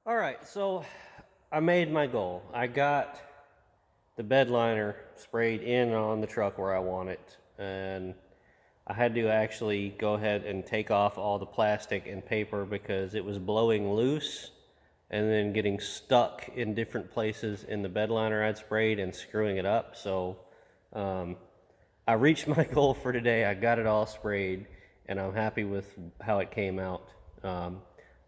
All right, so I made my goal. I got the bed liner sprayed in on the truck where I want it, and I had to actually go ahead and take off all the plastic and paper because it was blowing loose and then getting stuck in different places in the bed liner I'd sprayed and screwing it up. So um, I reached my goal for today. I got it all sprayed, and I'm happy with how it came out. Um,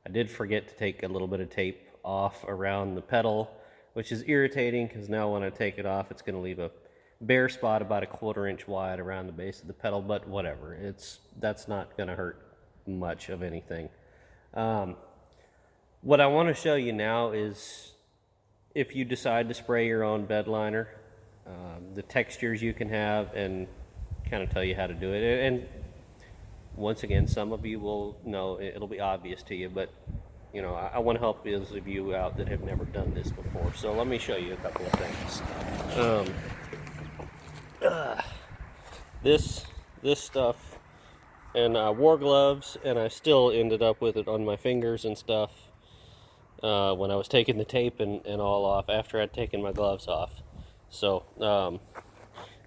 I did forget to take a little bit of tape off around the pedal, which is irritating because now when I take it off, it's going to leave a bare spot about a 1/4 inch wide around the base of the pedal. But whatever, that's not going to hurt much of anything. Um, what I want to show you now is if you decide to spray your own bed liner, the textures you can have, and kind of tell you how to do it. And once again, some of you will know, it'll be obvious to you, but you know, I want to help those of you out that have never done this before. So let me show you a couple of things. This stuff, and I wore gloves, and I still ended up with it on my fingers and stuff when I was taking the tape and all off after I'd taken my gloves off. So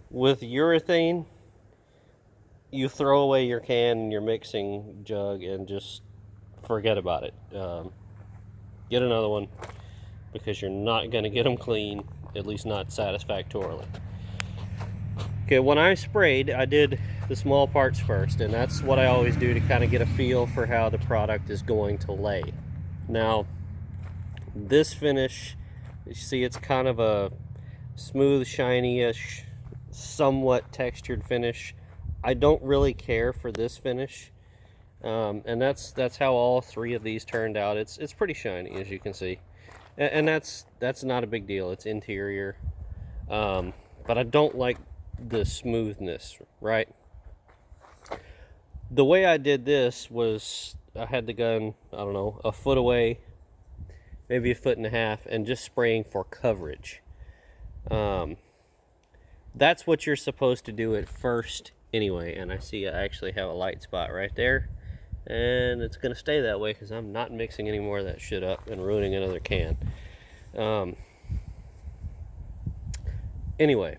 with urethane, you throw away your can and your mixing jug and just forget about it. Get another one because you're not going to get them clean, at least not satisfactorily. Okay, when I sprayed, I did the small parts first, and that's what I always do to kind of get a feel for how the product is going to lay. Now, this finish, you see it's kind of a smooth, shiny-ish, somewhat textured finish. I don't really care for this finish, and that's how all three of these turned out. It's pretty shiny, as you can see, and that's not a big deal. It's interior, but I don't like the smoothness, right? The way I did this was I had the gun, I don't know, a foot away, maybe a 1.5 feet, and just spraying for coverage. That's what you're supposed to do at first anyway. And I see I actually have a light spot right there, and it's gonna stay that way because I'm not mixing any more of that shit up and ruining another can. Anyway,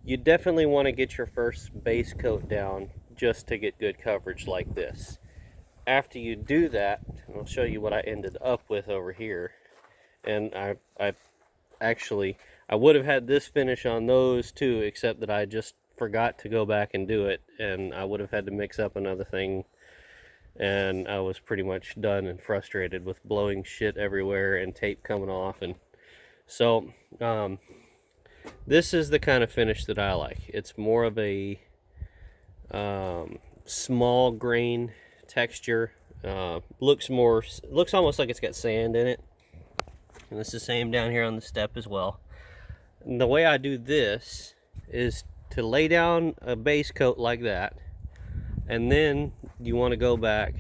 you definitely want to get your first base coat down just to get good coverage like this. After you do that, I'll show you what I ended up with over here. And I actually, I would have had this finish on those too, except that I just forgot to go back and do it, and I would have had to mix up another thing, and I was pretty much done and frustrated with blowing shit everywhere and tape coming off. And so this is the kind of finish that I like. It's more of a small grain texture. Looks almost like it's got sand in it. And it's the same down here on the step as well. And the way I do this is to lay down a base coat like that, and then you want to go back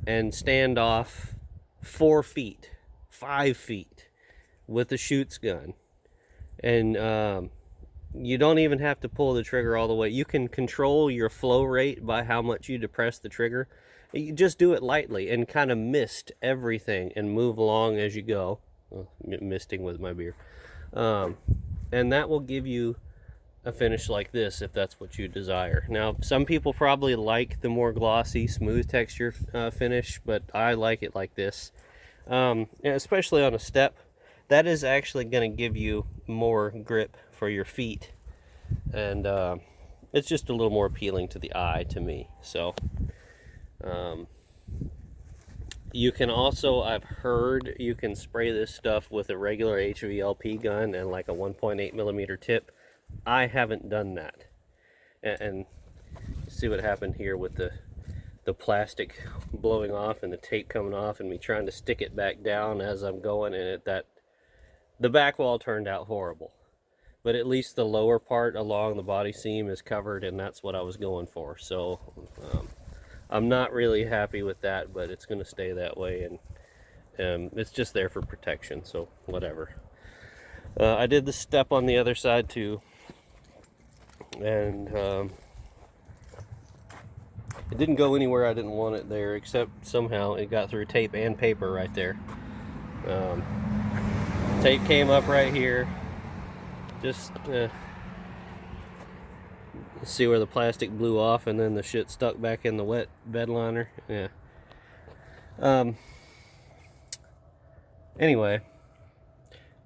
and stand off 4 feet, 5 feet with the shoots gun. And you don't even have to pull the trigger all the way. You can control your flow rate by how much you depress the trigger. You just do it lightly and kind of mist everything and move along as you go. Misting with my beer. And that will give you a finish like this if that's what you desire. Now, some people probably like the more glossy, smooth texture finish, but I like it like this. Especially on a step. That is actually going to give you more grip for your feet, and it's just a little more appealing to the eye to me. So you can also, I've heard you can spray this stuff with a regular HVLP gun and like a 1.8 millimeter tip. I haven't done that, and see what happened here with the plastic blowing off and the tape coming off and me trying to stick it back down as I'm going, and the back wall turned out horrible, but at least the lower part along the body seam is covered, and that's what I was going for. So I'm not really happy with that, but it's going to stay that way, and it's just there for protection, so whatever. I did the step on the other side too, and It didn't go anywhere I didn't want it there, except somehow it got through tape and paper right there. Tape came up right here. Just see where the plastic blew off and then the shit stuck back in the wet bed liner. Yeah. Anyway,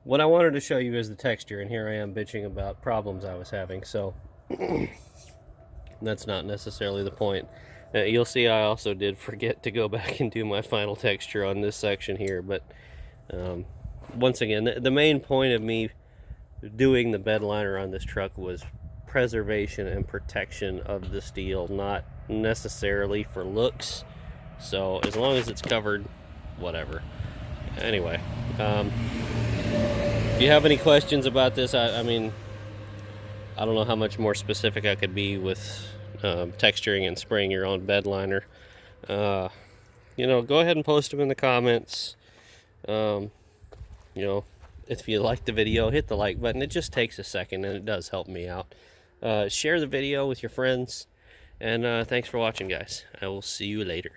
what I wanted to show you is the texture, and here I am bitching about problems I was having, so that's not necessarily the point. You'll see I also did forget to go back and do my final texture on this section here, but once again, the main point of me doing the bed liner on this truck was preservation and protection of the steel, not necessarily for looks. So as long as it's covered, whatever. Anyway, if you have any questions about this, I mean, I don't know how much more specific I could be with texturing and spraying your own bed liner. You know, go ahead and post them in the comments. You know, if you like the video, hit the like button. It just takes a second and it does help me out. Share the video with your friends, and thanks for watching, guys. I will see you later.